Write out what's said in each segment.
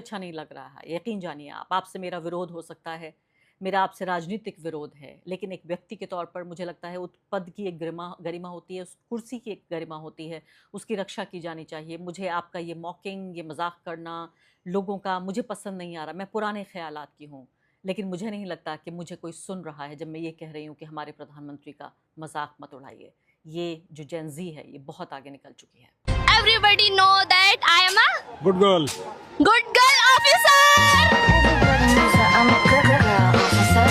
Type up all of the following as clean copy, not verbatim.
अच्छा नहीं लग रहा है, यकीन जानिए आप। आपसे मेरा विरोध हो सकता है, मेरा आपसे राजनीतिक विरोध है, लेकिन एक व्यक्ति के तौर पर मुझे लगता है उस पद की एक गरिमा गरिमा होती है, उस कुर्सी की एक गरिमा होती है, उसकी रक्षा की जानी चाहिए। मुझे आपका ये मॉकिंग, ये मजाक करना लोगों का मुझे पसंद नहीं आ रहा। मैं पुराने ख्यालात की हूँ, लेकिन मुझे नहीं लगता कि मुझे कोई सुन रहा है जब मैं ये कह रही हूँ कि हमारे प्रधानमंत्री का मजाक मत उड़ाइए। ये जो जेन ज़ी है, ये बहुत आगे निकल चुकी है। Everybody know that I am a good girl good girl officer. Everybody knows that I'm a good girl, officer.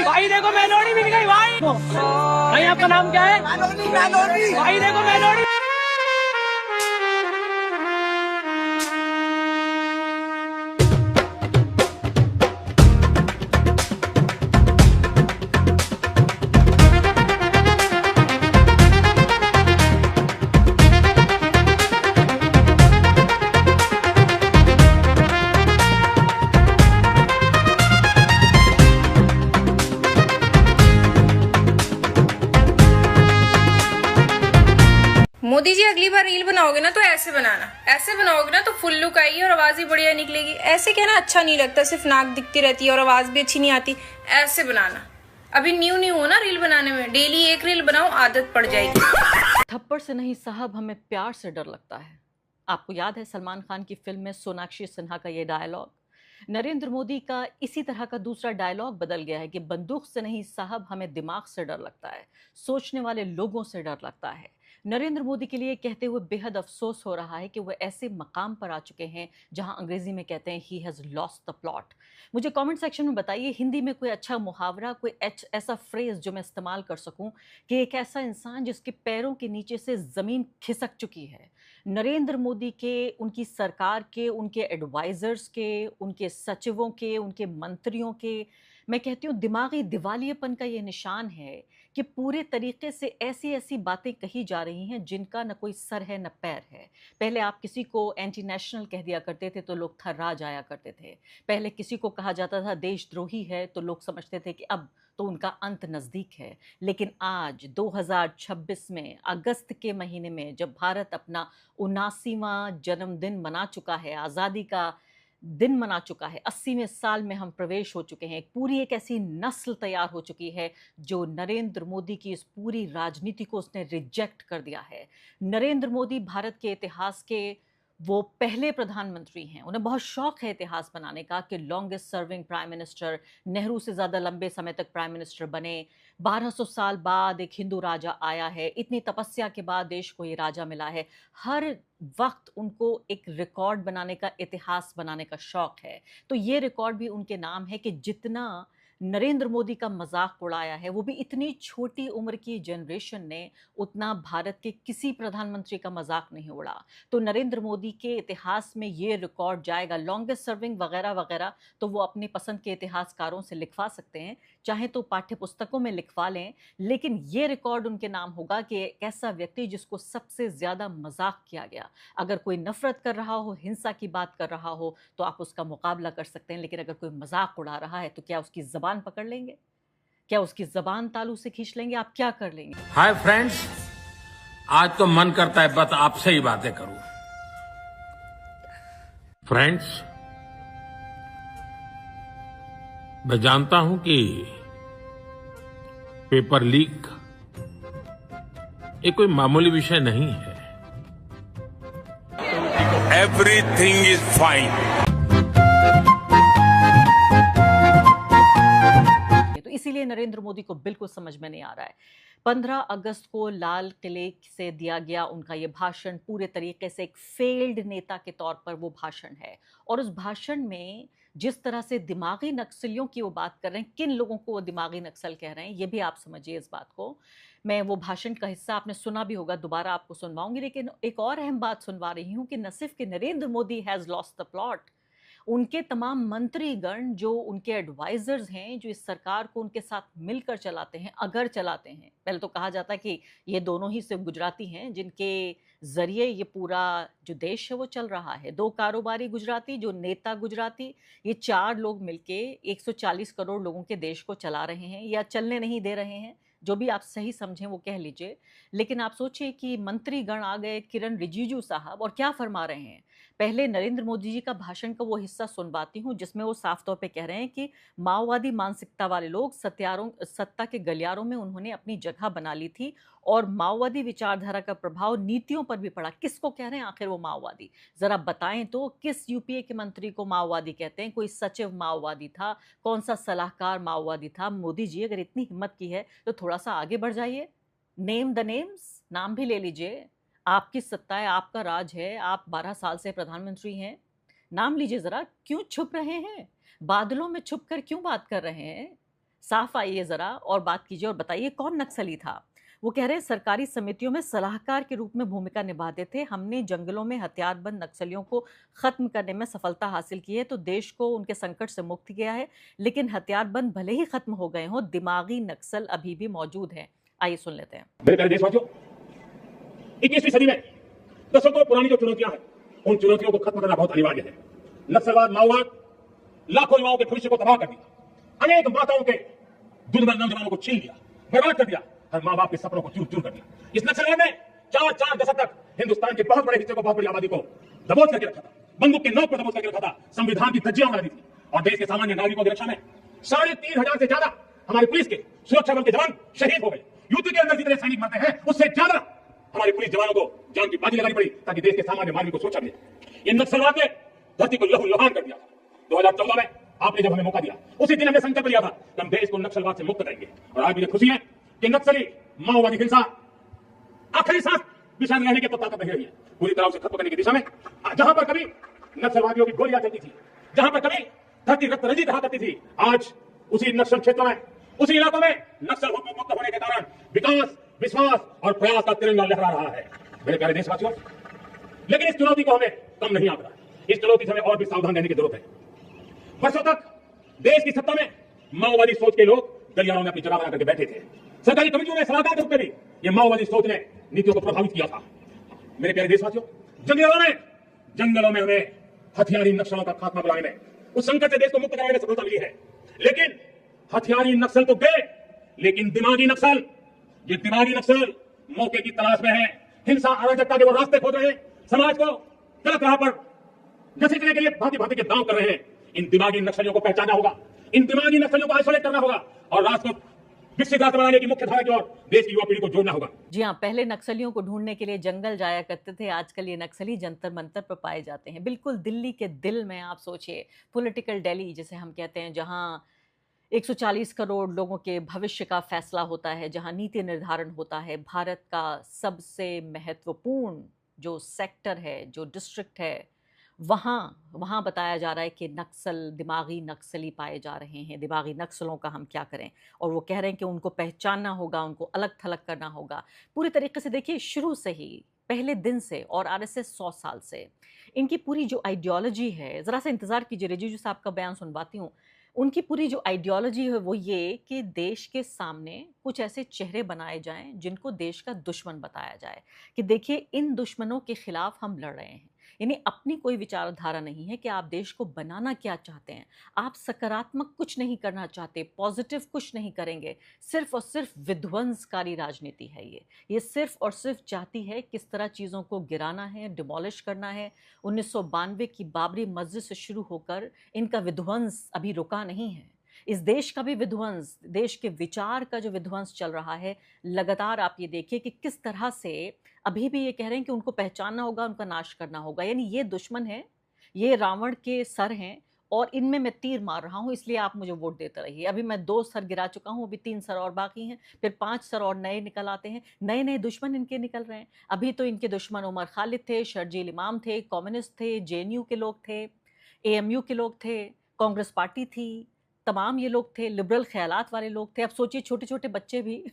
भाई देखो मेलोडी मिल गई भाई। भाई आपका नाम क्या है? भाई देखो मेलोडी। मोदी जी अगली बार रील बनाओगे ना तो ऐसे बनाना, ऐसे बनाओगे ना तो फुल लुक आएगी और आवाज भी बढ़िया निकलेगी। ऐसे क्या ना अच्छा नहीं लगता, सिर्फ नाक दिखती रहती है और आवाज भी अच्छी नहीं आती। ऐसे बनाना। अभी न्यू हो ना रील बनाने में, डेली एक रील बनाओ, आदत पड़ जाएगी। थप्पड़ से नहीं साहब, हमें प्यार से डर लगता है। आपको याद है सलमान खान की फिल्म में सोनाक्षी सिन्हा का ये डायलॉग? नरेंद्र मोदी का इसी तरह का दूसरा डायलॉग बदल गया है कि बंदूक से नहीं साहब, हमें दिमाग से डर लगता है, सोचने वाले लोगों से डर लगता है। नरेंद्र मोदी के लिए कहते हुए बेहद अफसोस हो रहा है कि वह ऐसे मकाम पर आ चुके हैं जहां अंग्रेजी में कहते हैं he has lost the plot. मुझे कमेंट सेक्शन में बताइए हिंदी में कोई अच्छा मुहावरा, कोई ऐसा फ्रेज जो मैं इस्तेमाल कर सकूं कि एक ऐसा इंसान जिसके पैरों के नीचे से ज़मीन खिसक चुकी है, नरेंद्र मोदी के, उनकी सरकार के, उनके एडवाइजर्स के, उनके सचिवों के, उनके मंत्रियों के, मैं कहती हूँ दिमागी दिवालियेपन का ये निशान है कि पूरे तरीके से ऐसी ऐसी बातें कही जा रही हैं जिनका न कोई सर है न पैर है। पहले आप किसी को एंटी नेशनल कह दिया करते थे तो लोग थर्रा जाया करते थे। पहले किसी को कहा जाता था देशद्रोही है तो लोग समझते थे कि अब तो उनका अंत नज़दीक है। लेकिन आज 2026 में अगस्त के महीने में जब भारत अपना 79वां जन्मदिन मना चुका है, आज़ादी का दिन मना चुका है, 80वें साल में हम प्रवेश हो चुके हैं, पूरी एक ऐसी नस्ल तैयार हो चुकी है जो नरेंद्र मोदी की इस पूरी राजनीति को उसने रिजेक्ट कर दिया है। नरेंद्र मोदी भारत के इतिहास के वो पहले प्रधानमंत्री हैं, उन्हें बहुत शौक है इतिहास बनाने का कि longest serving prime minister, Nehru से ज़्यादा लंबे समय तक प्राइम मिनिस्टर बने, 1200 साल बाद एक हिंदू राजा आया है, इतनी तपस्या के बाद देश को ये राजा मिला है। हर वक्त उनको एक रिकॉर्ड बनाने का, इतिहास बनाने का शौक है। तो ये रिकॉर्ड भी उनके नाम है कि जितना नरेंद्र मोदी का मजाक उड़ाया है, वो भी इतनी छोटी उम्र की जनरेशन ने, उतना भारत के किसी प्रधानमंत्री का मजाक नहीं उड़ा। तो नरेंद्र मोदी के इतिहास में ये रिकॉर्ड जाएगा, लॉन्गेस्ट सर्विंग वगैरह वगैरह तो वो अपनी पसंद के इतिहासकारों से लिखवा सकते हैं, चाहे तो पाठ्य पुस्तकों में लिखवा लें, लेकिन ये रिकॉर्ड उनके नाम होगा कि एक ऐसा व्यक्ति जिसको सबसे ज़्यादा मजाक किया गया। अगर कोई नफरत कर रहा हो, हिंसा की बात कर रहा हो तो आप उसका मुकाबला कर सकते हैं, लेकिन अगर कोई मजाक उड़ा रहा है तो क्या उसकी ज़बान पकड़ लेंगे? क्या उसकी ज़बान तालू से खींच लेंगे? आप क्या कर लेंगे? हाय फ्रेंड्स, आज तो मन करता है बस आपसे ही बातें करूं। फ्रेंड्स, मैं जानता हूं कि पेपर लीक ये कोई मामूली विषय नहीं है। Everything is fine. तो इसीलिए नरेंद्र मोदी को बिल्कुल समझ में नहीं आ रहा है। 15 अगस्त को लाल किले से दिया गया उनका ये भाषण पूरे तरीके से एक फेल्ड नेता के तौर पर वो भाषण है, और उस भाषण में जिस तरह से दिमागी नक्सलियों की वो बात कर रहे हैं, किन लोगों को वो दिमागी नक्सल कह रहे हैं ये भी आप समझिए इस बात को। मैं वो भाषण का हिस्सा आपने सुना भी होगा, दोबारा आपको सुनवाऊंगी, लेकिन एक और अहम बात सुनवा रही हूँ कि न सिर्फ कि Narendra Modi has lost the plot, उनके तमाम मंत्रीगण जो उनके एडवाइजर्स हैं, जो इस सरकार को उनके साथ मिलकर चलाते हैं, अगर चलाते हैं, पहले तो कहा जाता है कि ये दोनों ही सिर्फ गुजराती हैं जिनके जरिए ये पूरा जो देश है वो चल रहा है। 2 कारोबारी गुजराती, जो नेता गुजराती, ये 4 लोग मिलके 140 करोड़ लोगों के देश को चला रहे हैं या चलने नहीं दे रहे हैं, जो भी आप सही समझें वो कह लीजिए। लेकिन आप सोचिए कि मंत्रीगण आ गए, किरण रिजिजू साहब, और क्या फरमा रहे हैं? पहले नरेंद्र मोदी जी का भाषण का वो हिस्सा सुनवाती हूँ जिसमें वो साफ तौर पे कह रहे हैं कि माओवादी मानसिकता वाले लोग सत्ता के गलियारों में उन्होंने अपनी जगह बना ली थी और माओवादी विचारधारा का प्रभाव नीतियों पर भी पड़ा। किसको कह रहे हैं आखिर वो माओवादी? जरा बताएं तो, किस यूपीए के मंत्री को माओवादी कहते हैं? कोई सचिव माओवादी था? कौन सा सलाहकार माओवादी था? मोदी जी अगर इतनी हिम्मत की है तो थोड़ा सा आगे बढ़ जाइए, नेम द नेम्स, नाम भी ले लीजिए। आपकी सत्ता है, आपका राज है, आप 12 साल से प्रधानमंत्री हैं, नाम लीजिए जरा। क्यों छुप रहे हैं? बादलों में छुप कर क्यों बात कर रहे हैं? साफ आइए जरा और बात कीजिए और बताइए कौन नक्सली था। वो कह रहे हैं सरकारी समितियों में सलाहकार के रूप में भूमिका निभाते थे, हमने जंगलों में हथियारबंद नक्सलियों को खत्म करने में सफलता हासिल की है तो देश को उनके संकट से मुक्त किया है, लेकिन हथियारबंद भले ही खत्म हो गए हों, दिमागी नक्सल अभी भी मौजूद है। आइए सुन लेते हैं। मेरे प्यारे देशवासियों, 21वीं सदी में दशकों पुरानी जो चुनौतियां हैं, उन चुनौतियों को खत्म करना बहुत अनिवार्य है। नक्सलवाद, माओवाद लाखों युवाओं के भविष्य को तबाह कर दिया, अनेक माताओं के दुर्बल नौजवानों को छीन लिया, बर्बाद कर दिया, हर माँ बाप के सपनों को चूर चूर कर दिया। इस नक्सलवाद ने 4 दशक तक हिंदुस्तान के बहुत बड़े हिस्से को, बहुत बड़ी आबादी को दबोच करके रखा था, बंदूक के नोक पर दबोच करके रखा था, संविधान की धज्जियां उड़ा दी थी और देश के सामान्य नागरिकों की रक्षा में 3,500 से ज्यादा हमारे पुलिस के, सुरक्षा बल के जवान शहीद हो गए। युद्ध के अंदर जितने सैनिक मरते हैं उससे ज्यादा हमारे पुलिस जवानों को जान की बाजी लगानी पड़ी ताकि देश के सामान्य नागरिक को सुरक्षा मिले। इन नक्सलवाद ने धरती को लहूलुहान कर दिया था। 2014 में आपने जब हमें मौका दिया, उसी दिन हमने संकल्प लिया था कि हम देश को नक्सलवाद से मुक्त करेंगे और आज मुझे खुशी है कि नक्सली माओवादी हिंसा आखिरी सांस निशान रहने के तो ताकत नहीं रही है, पूरी तरह से खत्म करने की दिशा में। जहां पर कभी नक्सलवादियों की गोलियां चलती थी, जहां पर कभी धरती रक्त रंजित रहा करती थी, आज उसी नक्सल क्षेत्रों में, उसी इलाकों में नक्सल मुक्त होने के कारण विकास, विश्वास और प्रयास का तिरंगा लहरा रहा है। मेरे प्यारे देशवासियों, लेकिन इस चुनौती को हमें कम नहीं आंकना, इस चुनौती से हमें और भी सावधान रहने की जरूरत है। वर्षों तक देश की सत्ता में माओवादी सोच के लोग गलियारों में अपनी जगह बना करके बैठे थे। सरकारी कमेटियों में, सलाहकार के रूप में भी ये माओवादी सोच ने नीतियों को प्रभावित किया था। मेरे प्यारे देशवासियों, जंगलों में हमें हथियारी नक्सलों का खात्मा बुलाने में, उस संकट से देश को मुक्त कराने में सफलता मिली है। लेकिन हथियारी नक्सल तो गए, लेकिन दिमागी नक्सल, ये दिमागी नक्सल मौके की तलाश में है, हिंसा, अराजकता के वो रास्ते खोज रहे हैं, समाज को गलत राह पर घसीटने के लिए भांति भांति के दांव कर रहे हैं। इन दिमागी नक्सलियों को पहचाना होगा, इन दिमागी नक्सलियों को आइसोलेट करना होगा और राष्ट्र को विकसित राष्ट्र बनाने की मुख्य धारा की ओर देश की युवा पीढ़ी को जोड़ना होगा। जी हाँ, पहले नक्सलियों को ढूंढने के लिए जंगल जाया करते थे, आजकल ये नक्सली जंतर मंतर पर पाए जाते हैं। बिल्कुल दिल्ली के दिल में, आप सोचिए, पॉलिटिकल दिल्ली जिसे हम कहते हैं, जहाँ 140 करोड़ लोगों के भविष्य का फैसला होता है, जहाँ नीति निर्धारण होता है। भारत का सबसे महत्वपूर्ण जो सेक्टर है, जो डिस्ट्रिक्ट है, वहाँ बताया जा रहा है कि दिमागी नक्सली पाए जा रहे हैं। दिमागी नक्सलों का हम क्या करें? और वो कह रहे हैं कि उनको पहचानना होगा, उनको अलग थलग करना होगा। पूरी तरीके से देखिए, शुरू से ही, पहले दिन से, और आरएसएस 100 साल से इनकी पूरी जो आइडियोलॉजी है, ज़रा सा इंतज़ार कीजिए, रिजिजू साहब का बयान सुनवाती हूँ। उनकी पूरी जो आइडियोलॉजी है वो ये कि देश के सामने कुछ ऐसे चेहरे बनाए जाएं जिनको देश का दुश्मन बताया जाए कि देखिए, इन दुश्मनों के खिलाफ हम लड़ रहे हैं। यानी अपनी कोई विचारधारा नहीं है कि आप देश को बनाना क्या चाहते हैं, आप सकारात्मक कुछ नहीं करना चाहते, पॉजिटिव कुछ नहीं करेंगे, सिर्फ और सिर्फ विध्वंसकारी राजनीति है ये सिर्फ और सिर्फ चाहती है किस तरह चीज़ों को गिराना है, डिमोलिश करना है। 1992 की बाबरी मस्जिद से शुरू होकर इनका विध्वंस अभी रुका नहीं है। इस देश का भी विध्वंस, देश के विचार का जो विध्वंस चल रहा है लगातार, आप ये देखिए कि किस तरह से अभी भी ये कह रहे हैं कि उनको पहचानना होगा, उनका नाश करना होगा। यानी ये दुश्मन है, ये रावण के सर हैं और इनमें मैं तीर मार रहा हूँ, इसलिए आप मुझे वोट देते रहिए। अभी मैं 2 सर गिरा चुका हूँ, अभी 3 सर और बाकी हैं, फिर 5 सर और नए निकल आते हैं, नए नए दुश्मन इनके निकल रहे हैं। अभी तो इनके दुश्मन उमर खालिद थे, शर्जील इमाम थे, कम्युनिस्ट थे, जेएनयू के लोग थे, एएमयू के लोग थे, कांग्रेस पार्टी थी, तमाम ये लोग थे, लिबरल ख्यालात वाले लोग थे। अब सोचिए, छोटे छोटे बच्चे भी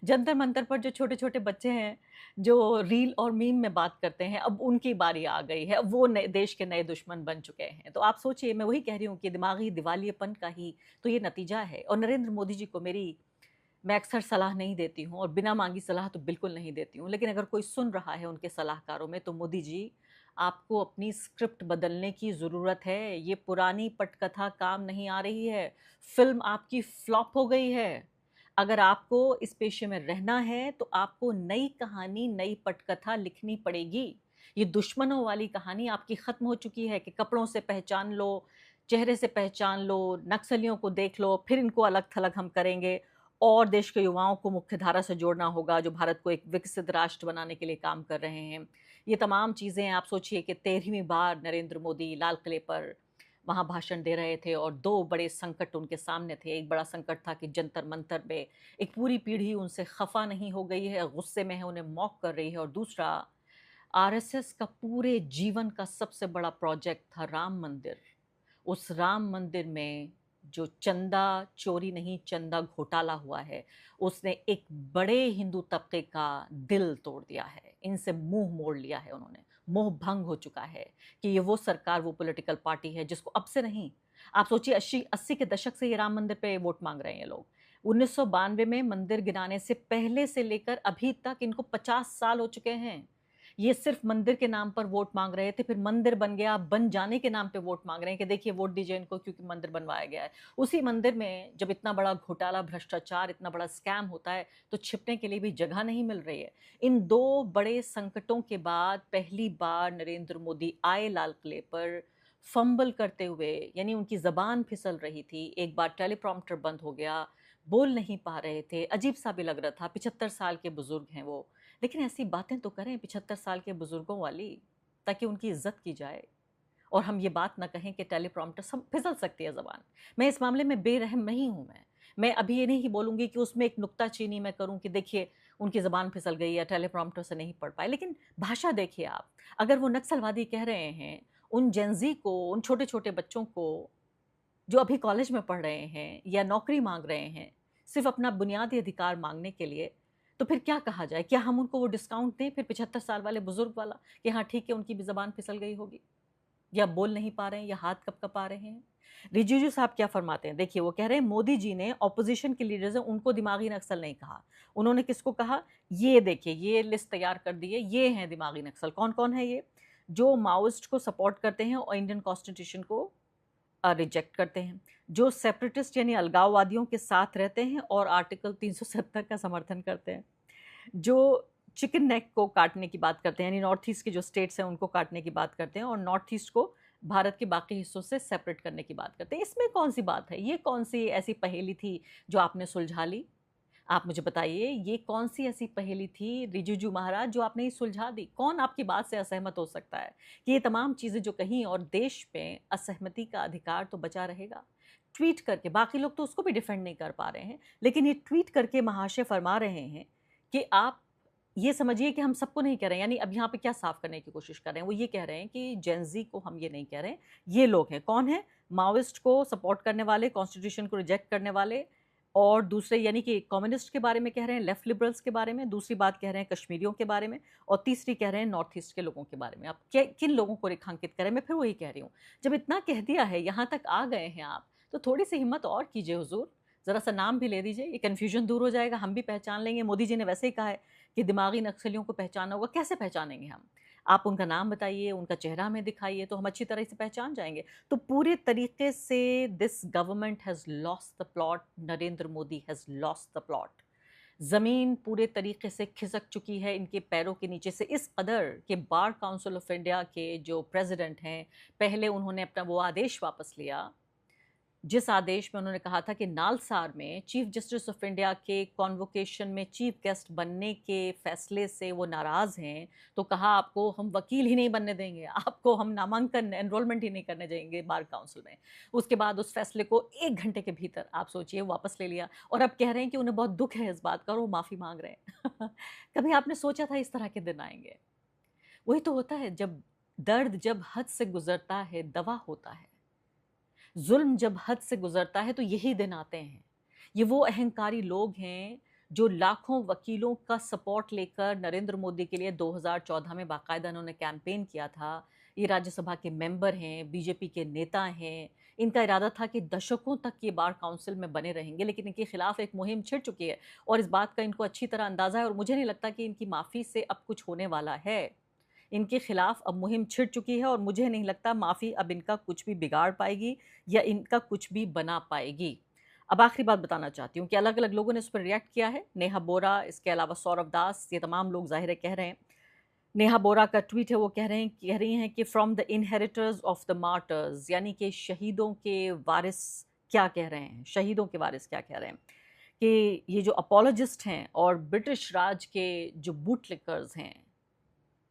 जंतर मंतर पर जो छोटे छोटे बच्चे हैं जो रील और मीम में बात करते हैं, अब उनकी बारी आ गई है, अब वो देश के नए दुश्मन बन चुके हैं। तो आप सोचिए, मैं वही कह रही हूँ कि दिमागी दिवालियेपन का ही तो ये नतीजा है। और नरेंद्र मोदी जी को मैं अक्सर सलाह नहीं देती हूँ और बिना मांगी सलाह तो बिल्कुल नहीं देती हूँ, लेकिन अगर कोई सुन रहा है उनके सलाहकारों में, तो मोदी जी, आपको अपनी स्क्रिप्ट बदलने की ज़रूरत है। ये पुरानी पटकथा काम नहीं आ रही है, फिल्म आपकी फ्लॉप हो गई है। अगर आपको इस पेशे में रहना है तो आपको नई कहानी, नई पटकथा लिखनी पड़ेगी। ये दुश्मनों वाली कहानी आपकी ख़त्म हो चुकी है कि कपड़ों से पहचान लो, चेहरे से पहचान लो, नक्सलियों को देख लो, फिर इनको अलग-थलग हम करेंगे और देश के युवाओं को मुख्यधारा से जोड़ना होगा, जो भारत को एक विकसित राष्ट्र बनाने के लिए काम कर रहे हैं। ये तमाम चीज़ें आप सोचिए कि 13वीं बार नरेंद्र मोदी लाल किले पर वहाँ भाषण दे रहे थे और 2 बड़े संकट उनके सामने थे। एक बड़ा संकट था कि जंतर मंतर में एक पूरी पीढ़ी उनसे खफा नहीं हो गई है, गुस्से में है, उन्हें मॉक कर रही है, और दूसरा आरएसएस का पूरे जीवन का सबसे बड़ा प्रोजेक्ट था राम मंदिर। उस राम मंदिर में जो चंदा चोरी नहीं, चंदा घोटाला हुआ है, उसने एक बड़े हिंदू तबके का दिल तोड़ दिया है। इनसे मुंह मोड़ लिया है उन्होंने, मोह भंग हो चुका है कि ये वो सरकार, वो पॉलिटिकल पार्टी है जिसको अब से नहीं, आप सोचिए 80 के दशक से ये राम मंदिर पे वोट मांग रहे हैं ये लोग। 1992 में मंदिर गिराने से पहले से लेकर अभी तक इनको 50 साल हो चुके हैं। ये सिर्फ मंदिर के नाम पर वोट मांग रहे थे, फिर मंदिर बन गया, बन जाने के नाम पे वोट मांग रहे हैं कि देखिए वोट दीजिए इनको क्योंकि मंदिर बनवाया गया है। उसी मंदिर में जब इतना बड़ा घोटाला, भ्रष्टाचार, इतना बड़ा स्कैम होता है तो छिपने के लिए भी जगह नहीं मिल रही है। इन 2 बड़े संकटों के बाद पहली बार नरेंद्र मोदी आए लाल किले पर फंबल करते हुए, यानी उनकी ज़बान फिसल रही थी। एक बार टेलीप्रॉम्प्टर बंद हो गया, बोल नहीं पा रहे थे, अजीब सा भी लग रहा था। 75 साल के बुजुर्ग हैं वो, लेकिन ऐसी बातें तो करें 75 साल के बुजुर्गों वाली, ताकि उनकी इज्जत की जाए और हम ये बात ना कहें कि टेलीप्रॉम्प्टर सब फिसल सकती है ज़बान। मैं इस मामले में बेरहम नहीं हूँ। मैं अभी ये नहीं बोलूँगी कि उसमें एक नुक्ताचीनी मैं करूँ कि देखिए उनकी ज़बान फिसल गई या टेलीप्रॉम्प्टर से नहीं पढ़ पाए, लेकिन भाषा देखिए आप। अगर वो नक्सलवादी कह रहे हैं उन जेनज़ी को, उन छोटे छोटे बच्चों को जो अभी कॉलेज में पढ़ रहे हैं या नौकरी मांग रहे हैं सिर्फ अपना बुनियादी अधिकार मांगने के लिए, तो फिर क्या कहा जाए? क्या हम उनको वो डिस्काउंट दें फिर 75 साल वाले बुजुर्ग वाला कि हाँ ठीक है उनकी भी ज़बान फिसल गई होगी, या बोल नहीं पा रहे हैं, या हाथ कँपा रहे हैं? रिजिजू साहब क्या फरमाते हैं, देखिए वो कह रहे हैं मोदी जी ने ऑपोजिशन के लीडर्स हैं उनको दिमागी नक्सल नहीं कहा। उन्होंने किसको कहा? ये देखिए ये लिस्ट तैयार कर दी है, ये हैं दिमागी नक्सल। कौन कौन है ये? जो माओइस्ट को सपोर्ट करते हैं और इंडियन कॉन्स्टिट्यूशन को रिजेक्ट करते हैं, जो सेपरेटिस्ट यानी अलगाववादियों के साथ रहते हैं और आर्टिकल 370 का समर्थन करते हैं, जो चिकन नेक को काटने की बात करते हैं, यानी नॉर्थ ईस्ट के जो स्टेट्स हैं उनको काटने की बात करते हैं और नॉर्थ ईस्ट को भारत के बाकी हिस्सों से सेपरेट करने की बात करते हैं। इसमें कौन सी बात है? ये कौन सी ऐसी पहेली थी जो आपने सुलझा ली? आप मुझे बताइए, ये कौन सी ऐसी पहेली थी रिजिजू महाराज जो आपने सुलझा दी? कौन आपकी बात से असहमत हो सकता है कि ये तमाम चीज़ें जो कहीं, और देश में असहमति का अधिकार तो बचा रहेगा? ट्वीट करके, बाकी लोग तो उसको भी डिफेंड नहीं कर पा रहे हैं, लेकिन ये ट्वीट करके महाशय फरमा रहे हैं कि आप ये समझिए कि हम सबको नहीं कह रहे हैं। यानी अब यहाँ पे क्या साफ करने की कोशिश कर रहे हैं? वो ये कह रहे हैं कि जेनजी को हम ये नहीं कह रहे हैं, ये लोग हैं। कौन है? माओइस्ट को सपोर्ट करने वाले, कॉन्स्टिट्यूशन को रिजेक्ट करने वाले, और दूसरे यानी कि कम्युनिस्ट के बारे में कह रहे हैं, लेफ्ट लिबरल्स के बारे में, दूसरी बात कह रहे हैं कश्मीरियों के बारे में, और तीसरी कह रहे हैं नॉर्थ ईस्ट के लोगों के बारे में। आप किन लोगों को रेखांकित करें? मैं फिर वही कह रही हूँ, जब इतना कह दिया है, यहाँ तक आ गए हैं आप, तो थोड़ी सी हिम्मत और कीजिए हुजूर, ज़रा सा नाम भी ले दीजिए, ये कन्फ्यूजन दूर हो जाएगा, हम भी पहचान लेंगे। मोदी जी ने वैसे ही कहा है कि दिमागी नक्सलियों को पहचाना होगा। कैसे पहचानेंगे हम? आप उनका नाम बताइए, उनका चेहरा हमें दिखाइए, तो हम अच्छी तरह से पहचान जाएंगे। तो पूरे तरीके से this government has lost the plot, Narendra Modi has lost the plot. ज़मीन पूरे तरीके से खिसक चुकी है इनके पैरों के नीचे से, इस कदर कि बार काउंसिल ऑफ इंडिया के जो प्रेसिडेंट हैं, पहले उन्होंने अपना वो आदेश वापस लिया जिस आदेश में उन्होंने कहा था कि नालसार में चीफ जस्टिस ऑफ इंडिया के कॉन्वोकेशन में चीफ गेस्ट बनने के फैसले से वो नाराज़ हैं, तो कहा आपको हम वकील ही नहीं बनने देंगे, आपको हम नामांकन, एनरोलमेंट ही नहीं करने देंगे बार काउंसिल में। उसके बाद उस फैसले को 1 घंटे के भीतर आप सोचिए वापस ले लिया, और अब कह रहे हैं कि उन्हें बहुत दुख है इस बात का और वो माफ़ी मांग रहे हैं। कभी आपने सोचा था इस तरह के दिन आएंगे? वही तो होता है, जब दर्द जब हद से गुजरता है दवा होता है, जुल्म जब हद से गुजरता है तो यही दिन आते हैं। ये वो अहंकारी लोग हैं जो लाखों वकीलों का सपोर्ट लेकर नरेंद्र मोदी के लिए 2014 में बाकायदा उन्होंने कैंपेन किया था। ये राज्यसभा के मेंबर हैं, बीजेपी के नेता हैं। इनका इरादा था कि दशकों तक ये बार काउंसिल में बने रहेंगे, लेकिन इनके खिलाफ एक मुहिम छिड़ चुकी है और इस बात का इनको अच्छी तरह अंदाज़ा है, और मुझे नहीं लगता कि इनकी माफ़ी से अब कुछ होने वाला है। इनके खिलाफ अब मुहिम छिड़ चुकी है और मुझे नहीं लगता माफ़ी अब इनका कुछ भी बिगाड़ पाएगी या इनका कुछ भी बना पाएगी। अब आखिरी बात बताना चाहती हूँ कि अलग अलग लोगों ने उस पर रिएक्ट किया है। नेहा बोरा, इसके अलावा सौरभ दास, ये तमाम लोग ज़ाहिर है कह रहे हैं नेहा बोरा का ट्वीट है, वो कह रही हैं कि from the inheritors of the martyrs, यानी कि शहीदों के वारिस क्या कह रहे हैं, शहीदों के वारिस क्या कह रहे हैं कि ये जो अपोलोजिस्ट हैं और ब्रिटिश राज के जो बूटलिकर्स हैं,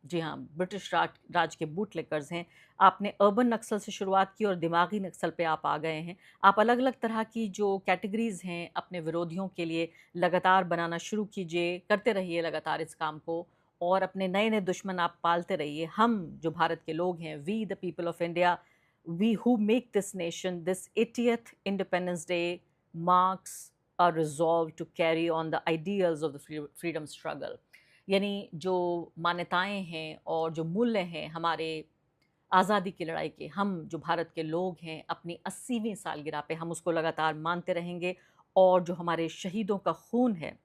जी हाँ, ब्रिटिश राज के बूटलिकर्स हैं, आपने अर्बन नक्सल से शुरुआत की और दिमागी नक्सल पे आप आ गए हैं। आप अलग अलग तरह की जो कैटेगरीज़ हैं अपने विरोधियों के लिए लगातार बनाना शुरू कीजिए, करते रहिए लगातार इस काम को, और अपने नए नए दुश्मन आप पालते रहिए। हम जो भारत के लोग हैं, we the people of India, we who make this nation, this 80th independence day marks a resolve to carry on the ideals of the freedom struggle. यानी जो मान्यताएं हैं और जो मूल्य हैं हमारे आज़ादी की लड़ाई के, हम जो भारत के लोग हैं अपनी 80वीं सालगिरह पे हम उसको लगातार मानते रहेंगे। और जो हमारे शहीदों का खून है,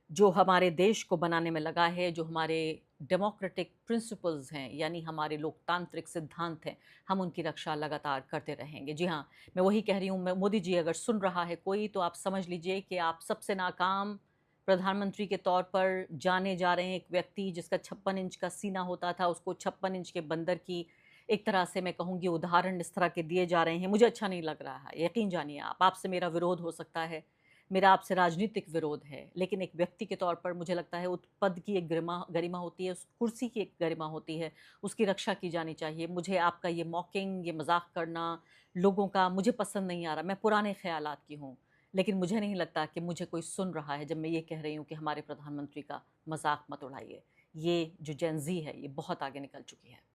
जो हमारे देश को बनाने में लगा है, जो हमारे डेमोक्रेटिक प्रिंसिपल्स हैं, यानी हमारे लोकतांत्रिक सिद्धांत हैं, हम उनकी रक्षा लगातार करते रहेंगे। जी हाँ, मैं वही कह रही हूँ, मोदी जी अगर सुन रहा है कोई, तो आप समझ लीजिए कि आप सबसे नाकाम प्रधानमंत्री के तौर पर जाने जा रहे हैं। एक व्यक्ति जिसका 56 इंच का सीना होता था, उसको 56 इंच के बंदर की एक तरह से मैं कहूँगी उदाहरण इस तरह के दिए जा रहे हैं। मुझे अच्छा नहीं लग रहा है, यकीन जानिए आप। आपसे मेरा विरोध हो सकता है, मेरा आपसे राजनीतिक विरोध है, लेकिन एक व्यक्ति के तौर पर मुझे लगता है उस पद की एक गरिमा होती है, उस कुर्सी की एक गरिमा होती है, उसकी रक्षा की जानी चाहिए। मुझे आपका ये मॉकिंग, ये मजाक करना लोगों का मुझे पसंद नहीं आ रहा। मैं पुराने ख्यालात की हूँ, लेकिन मुझे नहीं लगता कि मुझे कोई सुन रहा है जब मैं ये कह रही हूँ कि हमारे प्रधानमंत्री का मजाक मत उड़ाइए। ये जो जेन ज़ी है, ये बहुत आगे निकल चुकी है।